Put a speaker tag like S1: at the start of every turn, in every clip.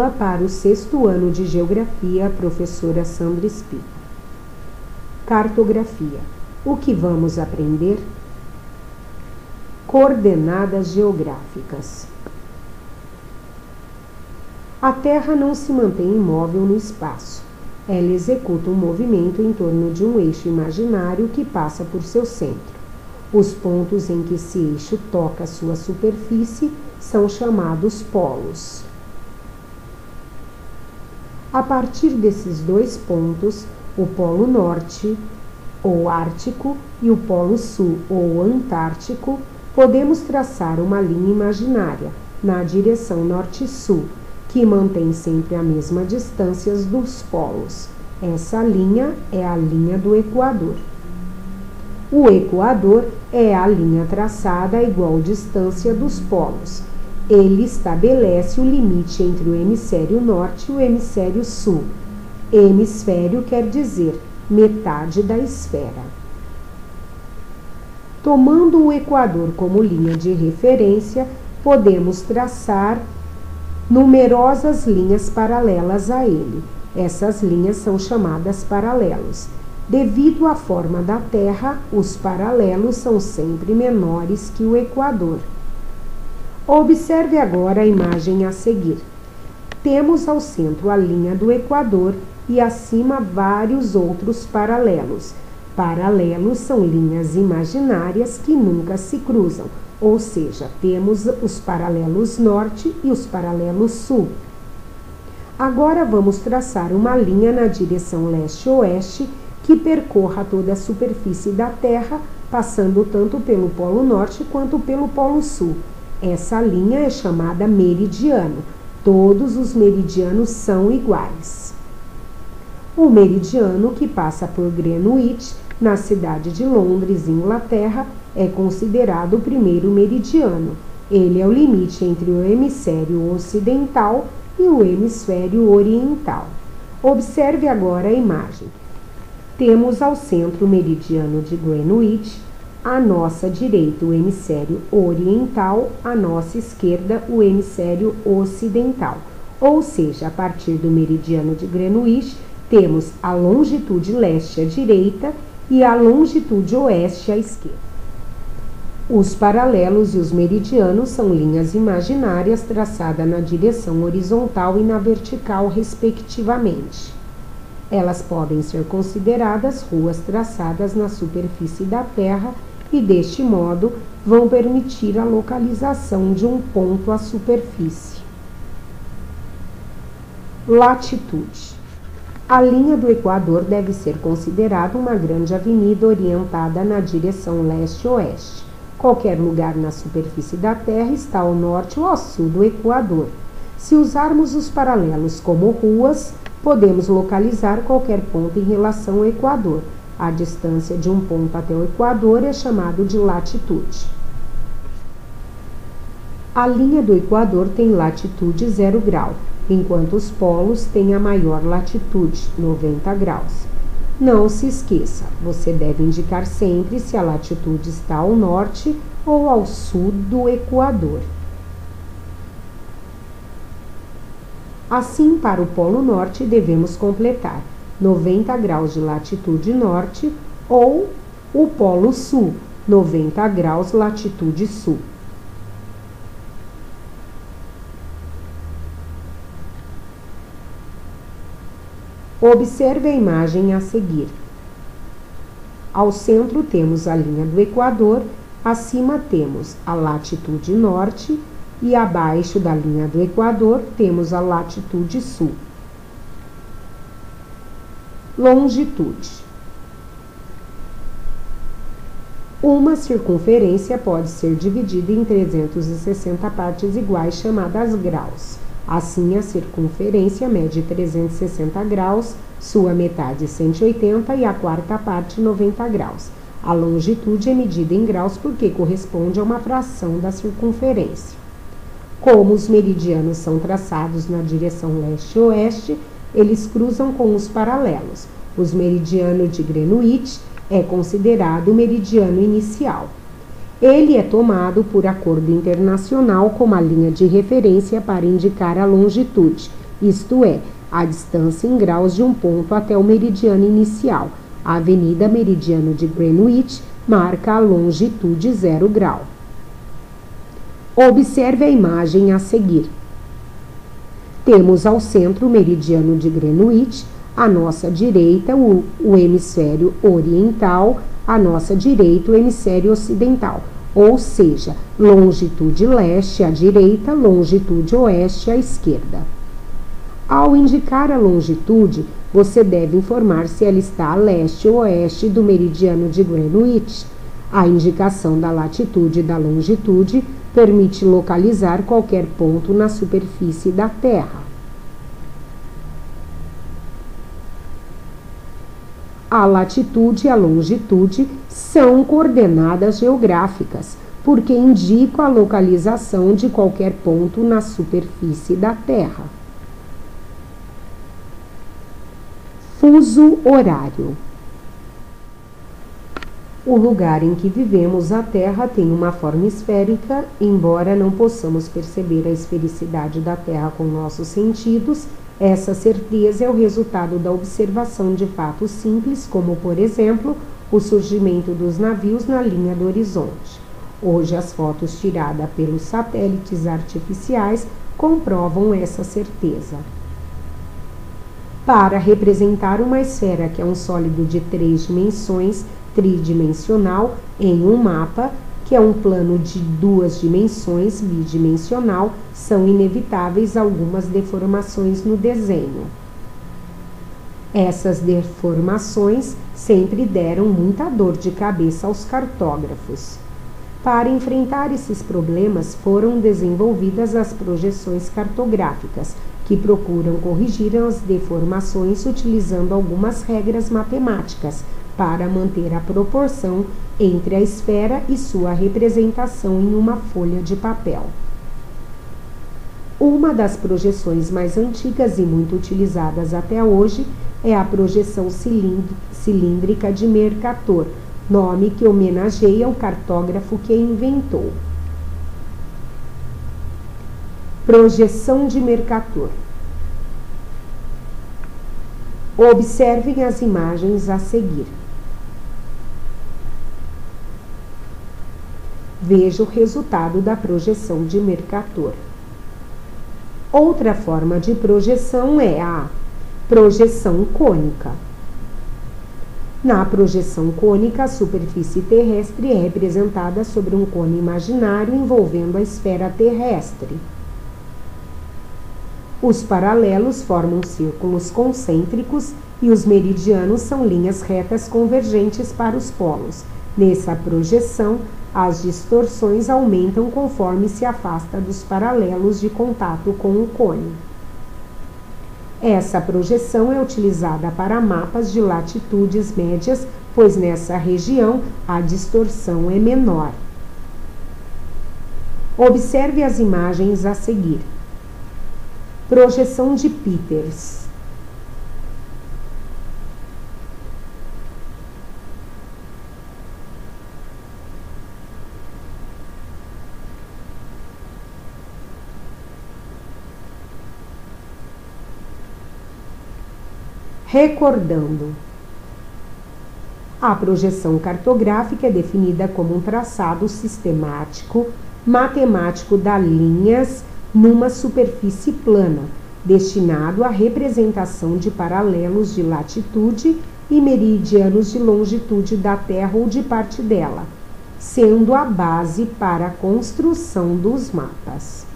S1: aula para o 6º ano de Geografia, professora Sandra Espino. Cartografia. O que vamos aprender? Coordenadas geográficas. A Terra não se mantém imóvel no espaço. Ela executa um movimento em torno de um eixo imaginário que passa por seu centro. Os pontos em que esse eixo toca sua superfície são chamados polos. A partir desses dois pontos, o Polo Norte, ou Ártico, e o Polo Sul, ou Antártico, podemos traçar uma linha imaginária na direção norte-sul, que mantém sempre a mesma distância dos polos. Essa linha é a linha do Equador. O Equador é a linha traçada a igual distância dos polos. Ele estabelece o limite entre o hemisfério norte e o hemisfério sul. Hemisfério quer dizer metade da esfera. Tomando o Equador como linha de referência, podemos traçar numerosas linhas paralelas a ele. Essas linhas são chamadas paralelos. Devido à forma da Terra, os paralelos são sempre menores que o Equador. Observe agora a imagem a seguir. Temos ao centro a linha do Equador e acima vários outros paralelos. Paralelos são linhas imaginárias que nunca se cruzam, ou seja, temos os paralelos norte e os paralelos sul. Agora vamos traçar uma linha na direção leste-oeste que percorra toda a superfície da Terra, passando tanto pelo Polo Norte quanto pelo Polo Sul. Essa linha é chamada meridiano. Todos os meridianos são iguais. O meridiano que passa por Greenwich, na cidade de Londres, Inglaterra, é considerado o primeiro meridiano. Ele é o limite entre o hemisfério ocidental e o hemisfério oriental. Observe agora a imagem. Temos ao centro o meridiano de Greenwich, à nossa direita o hemisfério oriental, à nossa esquerda o hemisfério ocidental. Ou seja, a partir do meridiano de Greenwich, temos a longitude leste à direita e a longitude oeste à esquerda. Os paralelos e os meridianos são linhas imaginárias traçadas na direção horizontal e na vertical, respectivamente. Elas podem ser consideradas ruas traçadas na superfície da Terra e, deste modo, vão permitir a localização de um ponto à superfície. Latitude. A linha do Equador deve ser considerada uma grande avenida orientada na direção leste-oeste. Qualquer lugar na superfície da Terra está ao norte ou ao sul do Equador. Se usarmos os paralelos como ruas, podemos localizar qualquer ponto em relação ao Equador. A distância de um ponto até o Equador é chamada de latitude. A linha do Equador tem latitude 0 grau, enquanto os polos têm a maior latitude, 90 graus. Não se esqueça, você deve indicar sempre se a latitude está ao norte ou ao sul do Equador. Assim, para o Polo Norte, devemos completar 90 graus de latitude norte ou o Polo Sul, 90 graus latitude sul. Observe a imagem a seguir. Ao centro temos a linha do Equador, acima temos a latitude norte e abaixo da linha do Equador temos a latitude sul. Longitude. Uma circunferência pode ser dividida em 360 partes iguais, chamadas graus. Assim, a circunferência mede 360 graus, sua metade 180 e a quarta parte 90 graus. A longitude é medida em graus porque corresponde a uma fração da circunferência. Como os meridianos são traçados na direção leste-oeste, eles cruzam com os paralelos. Os meridianos de Greenwich é considerado o meridiano inicial. Ele é tomado por acordo internacional como a linha de referência para indicar a longitude, isto é, a distância em graus de um ponto até o meridiano inicial. A Avenida Meridiano de Greenwich marca a longitude 0 grau. Observe a imagem a seguir. Temos ao centro o meridiano de Greenwich, à nossa direita o hemisfério oriental, à nossa direita o hemisfério ocidental, ou seja, longitude leste à direita, longitude oeste à esquerda. Ao indicar a longitude, você deve informar se ela está a leste ou oeste do meridiano de Greenwich. A indicação da latitude e da longitude permite localizar qualquer ponto na superfície da Terra. A latitude e a longitude são coordenadas geográficas, porque indicam a localização de qualquer ponto na superfície da Terra. Fuso horário. O lugar em que vivemos, a Terra, tem uma forma esférica, embora não possamos perceber a esfericidade da Terra com nossos sentidos. Essa certeza é o resultado da observação de fatos simples, como, por exemplo, o surgimento dos navios na linha do horizonte. Hoje, as fotos tiradas pelos satélites artificiais comprovam essa certeza. Para representar uma esfera, que é um sólido de 3 dimensões, tridimensional, em um mapa, que é um plano de 2 dimensões, bidimensional, são inevitáveis algumas deformações no desenho. Essas deformações sempre deram muita dor de cabeça aos cartógrafos. Para enfrentar esses problemas, foram desenvolvidas as projeções cartográficas, que procuram corrigir as deformações utilizando algumas regras matemáticas para manter a proporção entre a esfera e sua representação em uma folha de papel. Uma das projeções mais antigas e muito utilizadas até hoje é a projeção cilíndrica de Mercator, nome que homenageia o cartógrafo que a inventou. Projeção de Mercator. Observem as imagens a seguir. Veja o resultado da projeção de Mercator. Outra forma de projeção é a projeção cônica. Na projeção cônica, a superfície terrestre é representada sobre um cone imaginário envolvendo a esfera terrestre. Os paralelos formam círculos concêntricos e os meridianos são linhas retas convergentes para os polos. Nessa projeção, as distorções aumentam conforme se afasta dos paralelos de contato com o cone. Essa projeção é utilizada para mapas de latitudes médias, pois nessa região a distorção é menor. Observe as imagens a seguir. Projeção de Peters. Recordando. A projeção cartográfica é definida como um traçado sistemático, matemático das linhas numa superfície plana, destinado à representação de paralelos de latitude e meridianos de longitude da Terra ou de parte dela, sendo a base para a construção dos mapas.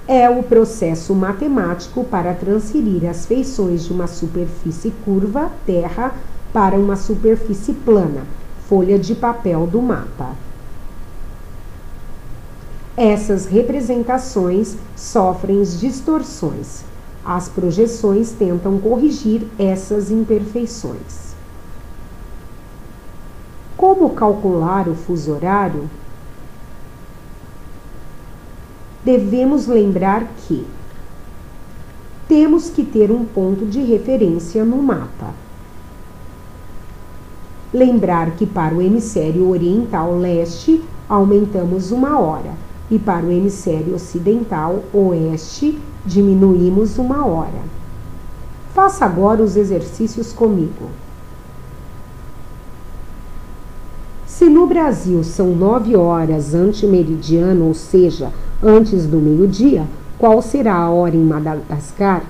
S1: É o processo matemático para transferir as feições de uma superfície curva, Terra, para uma superfície plana, folha de papel do mapa. Essas representações sofrem distorções. As projeções tentam corrigir essas imperfeições. Como calcular o fuso horário? Devemos lembrar que temos que ter um ponto de referência no mapa. Lembrar que para o hemisfério oriental leste aumentamos 1 hora, e para o hemisfério ocidental, oeste, diminuímos 1 hora. Faça agora os exercícios comigo. Se no Brasil são 9 horas antemeridiano, ou seja, antes do meio-dia, qual será a hora em Madagascar?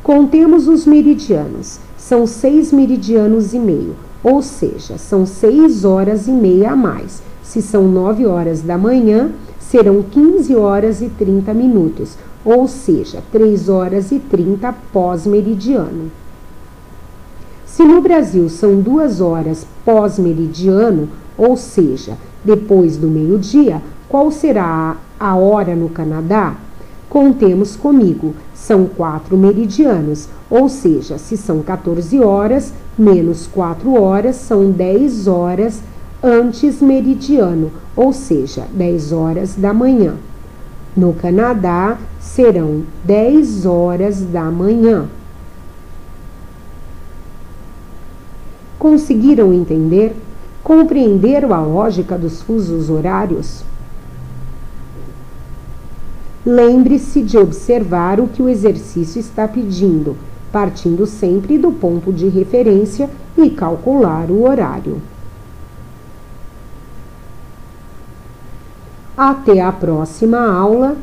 S1: Contemos os meridianos. São 6 meridianos e meio, ou seja, são 6 horas e meia a mais. Se são 9 horas da manhã, serão 15 horas e 30 minutos, ou seja, 3 horas e 30 pós-meridiano. Se no Brasil são 2 horas pós-meridiano, ou seja, depois do meio-dia, qual será a hora no Canadá? Contemos comigo, são 4 meridianos, ou seja, se são 14 horas, menos 4 horas, são 10 horas antes meridiano, ou seja, 10 horas da manhã. No Canadá, serão 10 horas da manhã. Conseguiram entender? Compreenderam a lógica dos fusos horários? Lembre-se de observar o que o exercício está pedindo, partindo sempre do ponto de referência e calcular o horário. Até a próxima aula.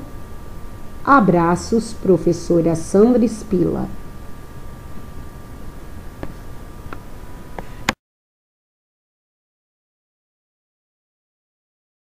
S1: Abraços, professora Sandra Spila.